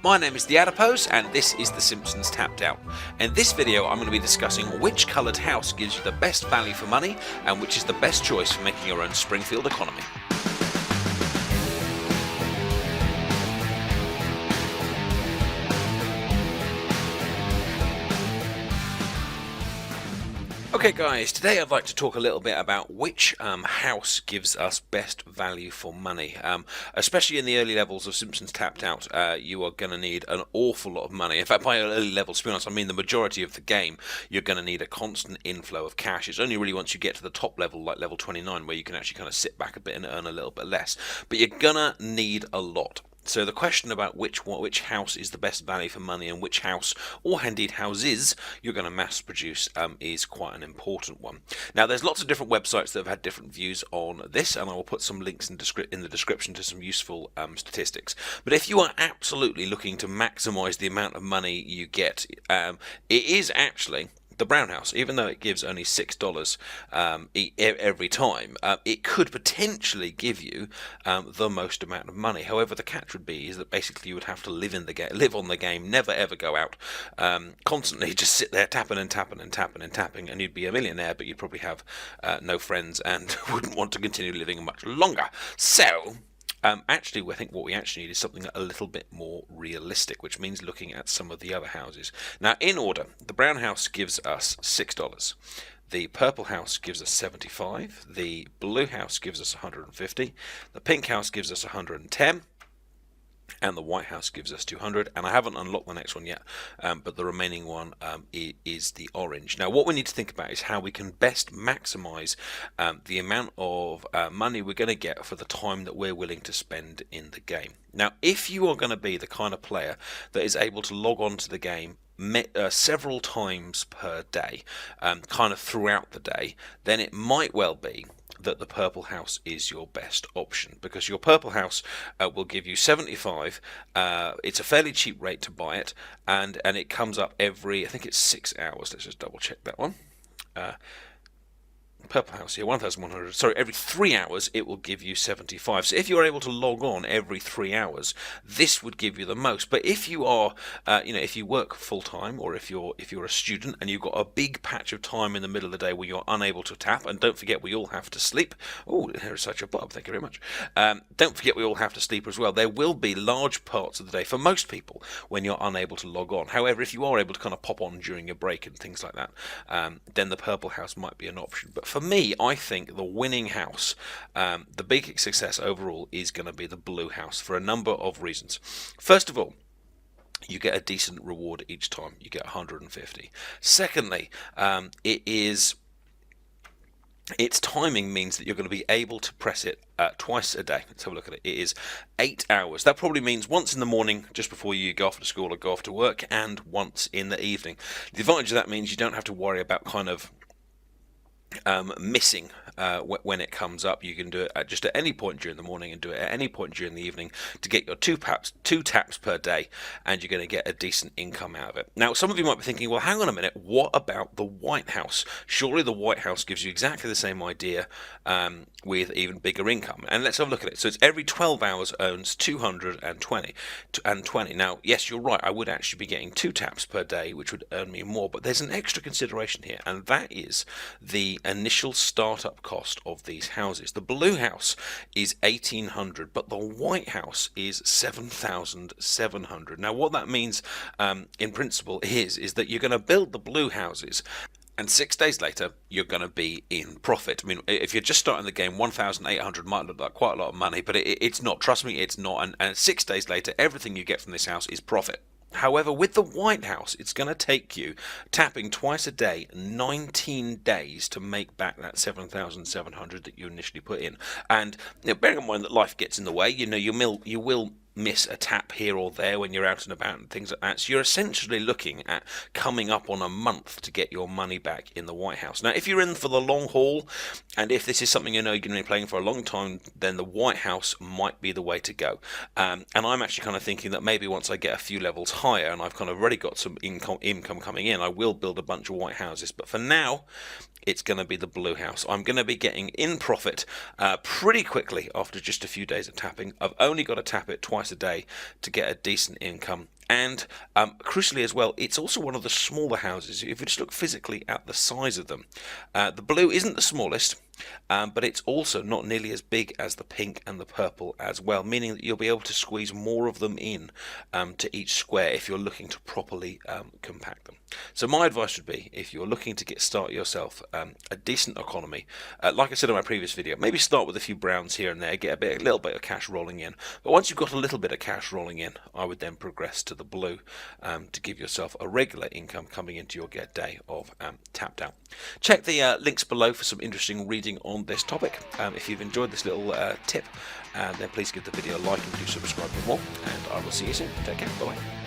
My name is The Adipose and this is The Simpsons Tapped Out. In this video I'm going to be discussing which coloured house gives you the best value for money and which is the best choice for making your own Springfield economy. Okay guys, today I'd like to talk a little bit about which house gives us best value for money. Especially in the early levels of Simpsons Tapped Out, you are going to need an awful lot of money. In fact, by early levels, to be honest, I mean the majority of the game, you're going to need a constant inflow of cash. It's only really once you get to the top level, like level 29, where you can actually kind of sit back a bit and earn a little bit less. But you're going to need a lot. So the question about which house is the best value for money and which house, or indeed houses, you're going to mass produce is quite an important one. Now there's lots of different websites that have had different views on this, and I will put some links in the description to some useful statistics. But if you are absolutely looking to maximise the amount of money you get, it is actually the brown house. Even though it gives only $6 every time, it could potentially give you the most amount of money. However, the catch would be is that basically you would have to live on the game, never ever go out, constantly just sit there tapping and tapping and tapping and tapping, and you'd be a millionaire, but you'd probably have no friends and wouldn't want to continue living much longer. So actually, I think what we actually need is something a little bit more realistic, which means looking at some of the other houses. Now, in order, the brown house gives us $6. The purple house gives us $75. The blue house gives us $150. The pink house gives us $110. And the white house gives us $200, and I haven't unlocked the next one yet, but the remaining one is the orange. Now what we need to think about is how we can best maximize the amount of money we're going to get for the time that we're willing to spend in the game. Now if you are going to be the kind of player that is able to log on to the game several times per day, kind of throughout the day, then it might well be that the purple house is your best option, because your purple house will give you 75. It's a fairly cheap rate to buy it, and it comes up every, I think it's 6 hours. Let's just double check that one. Purple house here, 1,100. Sorry, every 3 hours it will give you 75. So if you're able to log on every 3 hours, this would give you the most. But if you are, if you work full time, or if you're a student and you've got a big patch of time in the middle of the day where you're unable to tap, and don't forget we all have to sleep. Oh, there's such a blob. Thank you very much. Don't forget we all have to sleep as well. There will be large parts of the day for most people when you're unable to log on. However, if you are able to kind of pop on during your break and things like that, then the purple house might be an option. But for me, I think the winning house, the big success overall, is going to be the blue house for a number of reasons. First of all, you get a decent reward each time. You get 150. Secondly, its timing means that you're going to be able to press it twice a day. Let's have a look at it. It is 8 hours. That probably means once in the morning, just before you go off to school or go off to work, and once in the evening. The advantage of that means you don't have to worry about kind of missing when it comes up. You can do it just at any point during the morning and do it at any point during the evening to get your two taps per day, and you're going to get a decent income out of it. Now some of you might be thinking, well, hang on a minute, what about the white house? Surely the white house gives you exactly the same idea with even bigger income. And let's have a look at it. So it's every 12 hours earns 220 and 20. Now yes, you're right, I would actually be getting 2 taps per day, which would earn me more, but there's an extra consideration here, and that is the initial startup cost of these houses. The blue house is $1,800, but the white house is $7,700. Now what that means in principle is that you're going to build the blue houses, and 6 days later you're going to be in profit. I mean, if you're just starting the game, 1,800 might look like quite a lot of money, but it's not. Trust me, it's not. And 6 days later, everything you get from this house is profit. However, with the white house, it's going to take you tapping twice a day 19 days to make back that 7,700 that you initially put in. And bearing in mind that life gets in the way, you will miss a tap here or there when you're out and about and things like that. So you're essentially looking at coming up on a month to get your money back in the White House. Now, if you're in for the long haul, and if this is something you're going to be playing for a long time, then the White House might be the way to go. And I'm actually kind of thinking that maybe once I get a few levels higher and I've kind of already got some income coming in, I will build a bunch of White Houses. But for now, it's going to be the blue house. I'm going to be getting in profit pretty quickly after just a few days of tapping. I've only got to tap it twice a day to get a decent income, And crucially as well, it's also one of the smaller houses. If you just look physically at the size of them, the blue isn't the smallest, but it's also not nearly as big as the pink and the purple as well, meaning that you'll be able to squeeze more of them in to each square if you're looking to properly compact them. So my advice would be, if you're looking to start yourself a decent economy, like I said in my previous video, maybe start with a few browns here and there, get a little bit of cash rolling in. But once you've got a little bit of cash rolling in, I would then progress to the blue to give yourself a regular income coming into your day of tapped out. Check the links below for some interesting reading on this topic. If you've enjoyed this little tip, then please give the video a like and do subscribe for more, and I will see you soon. Take care. Bye.